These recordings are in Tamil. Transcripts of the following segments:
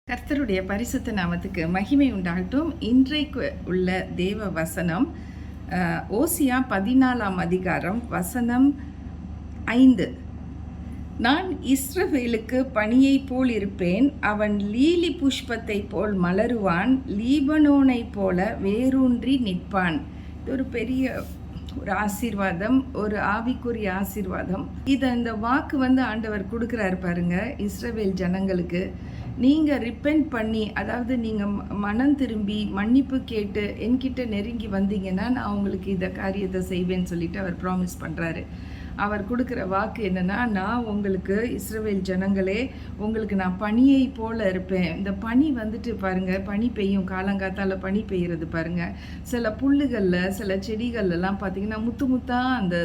கர்த்தருடைய பரிசுத்த நாமத்துக்கு மகிமை உண்டாகட்டும். இன்றைக்கு உள்ள தேவ வசனம் ஓசியா 14ஆம் அதிகாரம் வசனம் 5. நான் இஸ்ரவேலுக்கு பனியைப் போல் இருப்பேன், அவன் லீலி புஷ்பத்தை போல் மலருவான், லீபனோனைப் போல வேரூன்றி நிற்பான். இது ஒரு பெரிய ஒரு ஆசீர்வாதம், ஒரு ஆவிக்குரிய ஆசீர்வாதம். இந்த வாக்கு ஆண்டவர் கொடுக்குறாரு பாருங்க இஸ்ரவேல் ஜனங்களுக்கு. நீங்கள் ரிப்பெண்ட் பண்ணி, அதாவது நீங்கள் மனம் திரும்பி மன்னிப்பு கேட்டு என்கிட்ட நெருங்கி வந்தீங்கன்னா நான் உங்களுக்கு இந்த காரியத்தை செய்வேன்னு சொல்லிட்டு அவர் ப்ராமிஸ் பண்ணுறாரு. அவர் கொடுக்குற வாக்கு என்னென்னா, நான் உங்களுக்கு இஸ்ரவேல் ஜனங்களே, உங்களுக்கு நான் பனியை போல் இருப்பேன். இந்த பனி பாருங்கள், பனி பெய்யும், காலங்காத்தால் பனி பெய்கிறது பாருங்கள். சில புல்லுகளில் சில செடிகள்லாம் பார்த்திங்கன்னா முத்து முத்தாக அந்த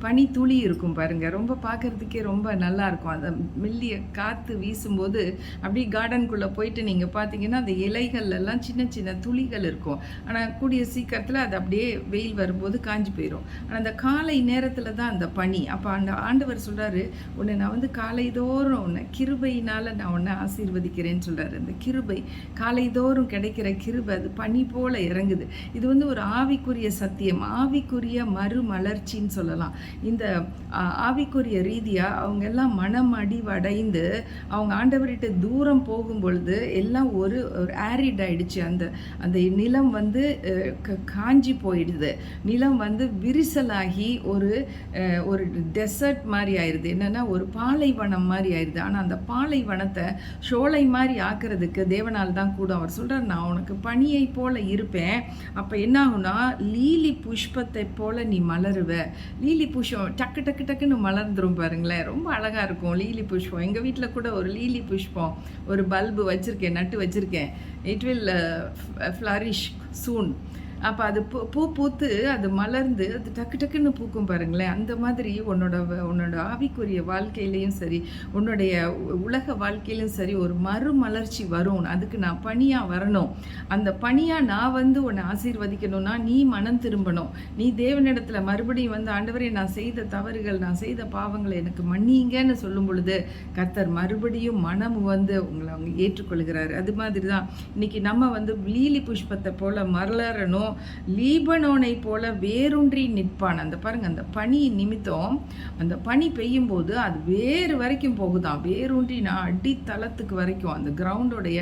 பனி துளி இருக்கும் பாருங்கள். ரொம்ப பார்க்குறதுக்கே ரொம்ப நல்லாயிருக்கும். அந்த மெல்லிய காற்று வீசும்போது அப்படியே கார்டனுக்குள்ளே போயிட்டு நீங்கள் பார்த்தீங்கன்னா அந்த இலைகள்லாம் சின்ன சின்ன துளிகள் இருக்கும். ஆனால் கூடிய சீக்கிரத்தில் அது அப்படியே வெயில் வரும்போது காஞ்சி போயிடும். ஆனால் அந்த காலை நேரத்தில் தான் அந்த பனி. அப்போ அந்த ஆண்டவர் சொல்கிறாரு, உன்னை நான் காலைதோறும் உன்னை கிருபையினால் நான் உன்னை ஆசீர்வதிக்கிறேன்னு சொல்கிறாரு. அந்த கிருபை காலைதோறும் கிடைக்கிற கிருபை அது பனி போல் இறங்குது. இது ஒரு ஆவிக்குரிய சத்தியம், ஆவிக்குரிய மறுமலர்ச்சின்னு சொல்லலாம். இந்த ஆவிக்குரிய ரீதியாக அவங்க எல்லாம் மனம் அடிவடைந்து அவங்க ஆண்டவர்கிட்ட தூரம் போகும் பொழுது எல்லாம் ஒரு ஆரிட் ஆயிடுச்சு. அந்த நிலம் காஞ்சி போயிடுது. நிலம் விரிசலாகி ஒரு டெசர்ட் மாதிரி ஆயிடுது. என்னென்னா ஒரு பாலைவனம் மாதிரி ஆயிடுது. ஆனால் அந்த பாலைவனத்தை சோலை மாதிரி ஆக்கிறதுக்கு தேவனால் தான் கூட. அவர் சொல்கிறார், நான் உனக்கு பனியை போல இருப்பேன். அப்போ என்ன ஆகுனா, லீலி புஷ்பத்தை போல நீ மலருவ. லீலி புஷ்பம் டக்கு டக்கு டக்குன்னு மலர்ந்துரும் பாருங்களேன். ரொம்ப அழகாக இருக்கும் லீலி புஷ்பம். எங்கள் வீட்டில் கூட ஒரு லீலி புஷ்பம் ஒரு பல்பு வச்சுருக்கேன், நட்டு வச்சுருக்கேன். இட் வில் ஃப்ளரிஷ் சூன். அப்போ அது பூ பூத்து அது மலர்ந்து அது டக்கு டக்குன்னு பூக்கும் பாருங்களேன். அந்த மாதிரி உன்னோட ஆவிக்குரிய வாழ்க்கையிலையும் சரி, உன்னுடைய உலக வாழ்க்கையிலும் சரி ஒரு மறுமலர்ச்சி வரும். அதுக்கு நான் பனியாக வரணும். அந்த பனியாக நான் உன்னை ஆசீர்வதிக்கணும்னா நீ மனம் திரும்பணும். நீ தேவனிடத்தில் மறுபடியும் ஆண்டவரே, நான் செய்த தவறுகள், நான் செய்த பாவங்களை எனக்கு மன்னிங்கன்னு சொல்லும் பொழுது கர்த்தர் மறுபடியும் மனம் உங்களை அவங்க ஏற்றுக்கொள்கிறாரு. அது மாதிரி தான் இன்னைக்கு நம்ம லீலி புஷ்பத்தை போல மலரணும், லீபனோனை போல வேரூன்றி நிற்பான். அந்த பாருங்க, அந்த பனி நிமித்தம் அந்த பனி பெய்யும் போது அது வேறு வரைக்கும் போகுதான். வேரூன்றி நான் அடித்தளத்துக்கு வரைக்கும், அந்த கிரவுண்டோடைய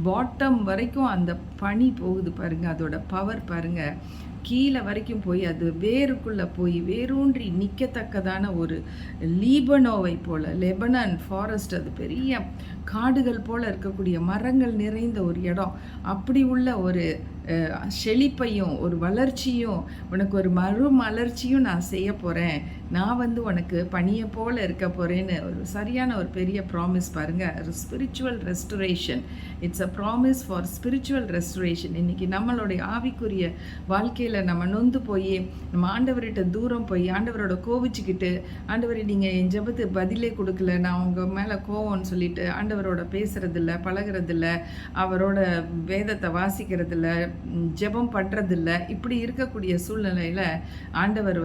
பாட்டம் வரைக்கும் அந்த பனி போகுது பாருங்க. அதோட பவர் பாருங்க, கீழே வரைக்கும் போய் அது வேருக்குள்ளே போய் வேரூன்றி நிற்கத்தக்கதான ஒரு லீபனோவை போல, லெபனான் ஃபாரஸ்ட், அது பெரிய காடுகள் போல இருக்கக்கூடிய மரங்கள் நிறைந்த ஒரு இடம். அப்படி உள்ள ஒரு செழிப்பையும் ஒரு வளர்ச்சியும் உனக்கு ஒரு மறுமலர்ச்சியும் நான் செய்ய போகிறேன். நான் உனக்கு பனியை போல் இருக்க போகிறேன்னு ஒரு சரியான ஒரு பெரிய ப்ராமிஸ் பாருங்கள். Spiritual restoration. It's a promise for spiritual restoration. இன்றைக்கி நம்மளுடைய ஆவிக்குரிய வாழ்க்கையில் நம்ம நொந்து போய் நம்ம ஆண்டவர்கிட்ட தூரம் போய் ஆண்டவரோட கோவிச்சுக்கிட்டு, ஆண்டவரை நீங்கள் என் ஜெபத்துக்கு பதிலே கொடுக்கல, நான் உங்கள் மேலே கோவம்னு சொல்லிட்டு ஆண்டவரோட பேசுகிறதில்ல, பழகிறதில்ல, அவரோட வேதத்தை வாசிக்கிறதில்ல, ஜெபம் பண்ணுறதில்ல. இப்படி இருக்கக்கூடிய சூழ்நிலையில் ஆண்டவர்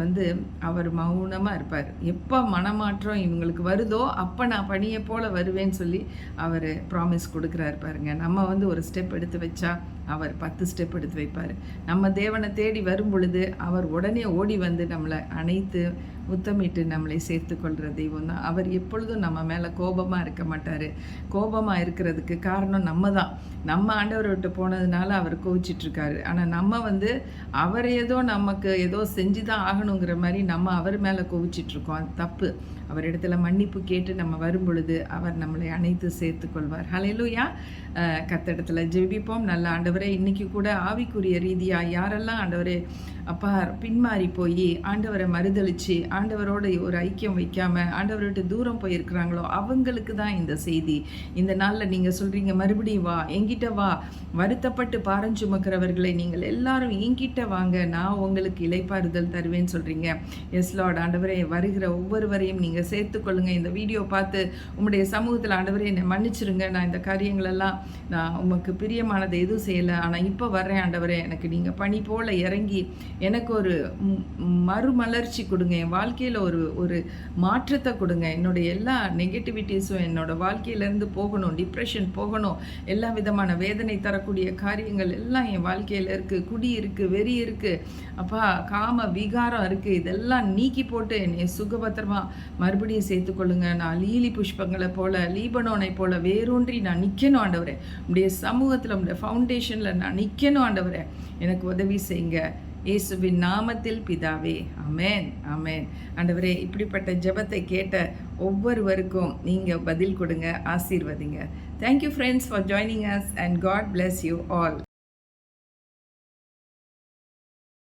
அவர் மௌனமாக இருப்பார். எப்போ மனமாற்றம் இவங்களுக்கு வருதோ அப்போ நான் பனியை போல் வருவேன்னு சொல்லி அவர் ப்ராமிஸ் கொடுக்குறாரு பாருங்க. நம்ம ஒரு ஸ்டெப் எடுத்து வச்சா அவர் 10 ஸ்டெப் எடுத்து வைப்பார். நம்ம தேவனை தேடி வரும் பொழுது அவர் உடனே ஓடி நம்மளை அணைத்து முத்தமிட்டு நம்மளை சேர்த்து கொள்கிற தெய்வம் தான். அவர் எப்பொழுதும் நம்ம மேலே கோபமாக இருக்க மாட்டார். கோபமாக இருக்கிறதுக்கு காரணம் நம்ம தான். நம்ம ஆண்டவரை விட்டு போனதுனால அவர் கோவிச்சிட்ருக்காரு. ஆனால் நம்ம அவர் நமக்கு ஏதோ செஞ்சு தான் ஆகணுங்கிற மாதிரி நம்ம அவர் மேலே கோவிச்சிட்ருக்கோம். அது தப்பு. அவரிடத்துல மன்னிப்பு கேட்டு நம்ம வரும் பொழுது அவர் நம்மளை அணைத்து சேர்த்து கொள்வார். ஹல்லேலூயா. கர்த்தரிடத்துல ஜெபிப்போம். நல்ல ஆண்டவரே, இன்னைக்கு கூட ஆவிக்குரிய ரீதியாக யாரெல்லாம் ஆண்டவரே அப்பா பின்மாறி போய் ஆண்டவரை மறுதளித்து ஆண்டவரோட ஒரு ஐக்கியம் வைக்காமல் ஆண்டவர்கிட்ட தூரம் போயிருக்கிறாங்களோ அவங்களுக்கு தான் இந்த செய்தி. இந்த நாளில் நீங்கள் சொல்கிறீங்க, மறுபடியும் வா, என்கிட்ட வா, வருத்தப்பட்டு பாரம் சுமக்கிறவர்களை நீங்கள் எல்லாரும் என்கிட்ட வாங்க, நான் உங்களுக்கு இளைப்பாறுதல் தருவேன்னு சொல்கிறீங்க. Yes Lord. ஆண்டவரே, வருகிற ஒவ்வொருவரையும் நீங்கள் சேர்த்துக்கொள்ளுங்க. இந்த வீடியோ பார்த்து உங்களுடைய சமூகத்தில் ஆண்டவரே என்னை மன்னிச்சிருங்க, நான் இந்த காரியங்களெல்லாம் நான் உமக்கு பிரியமானதை எதுவும் செய்யலை, ஆனால் இப்போ வர்றேன் ஆண்டவரே, எனக்கு நீங்கள் பனி போல் இறங்கி எனக்கு ஒரு மறுமலர்ச்சி கொடுங்க, என் வாழ்க்கையில் ஒரு ஒரு மாற்றத்தை கொடுங்க. என்னுடைய எல்லா நெகட்டிவிட்டிஸும் என்னோடய வாழ்க்கையிலேருந்து போகணும், டிப்ரெஷன் போகணும், எல்லா விதமான வேதனை தரக்கூடிய காரியங்கள் எல்லாம் என் வாழ்க்கையில் இருக்குது. குடி இருக்குது, வெறி இருக்குது, அப்பா காம விகாரம் இருக்குது, இதெல்லாம் நீக்கி போட்டு என்னை சுகபத்திரமாக மறுபடியும் சேர்த்துக்கொள்ளுங்க. நான் லீலி புஷ்பங்களை போல், லீபனோனை போல் வேரூன்றி நான் நிற்கணும் ஆண்டவரே. உடைய சமூகத்தில், உடைய ஃபவுண்டேஷனில் நான் நிற்கணும் ஆண்டவரே. எனக்கு உதவி செய்யுங்க இயேசுவின் நாமத்தில் பிதாவே. ஆமென், ஆமென். ஆண்டவரே, இப்படிப்பட்ட ஜெபத்தை கேட்ட ஒவ்வொருவருக்கும் நீங்கள் பதில் கொடுங்க, ஆசீர்வதிங்க. Thank you friends for joining us and God bless you all.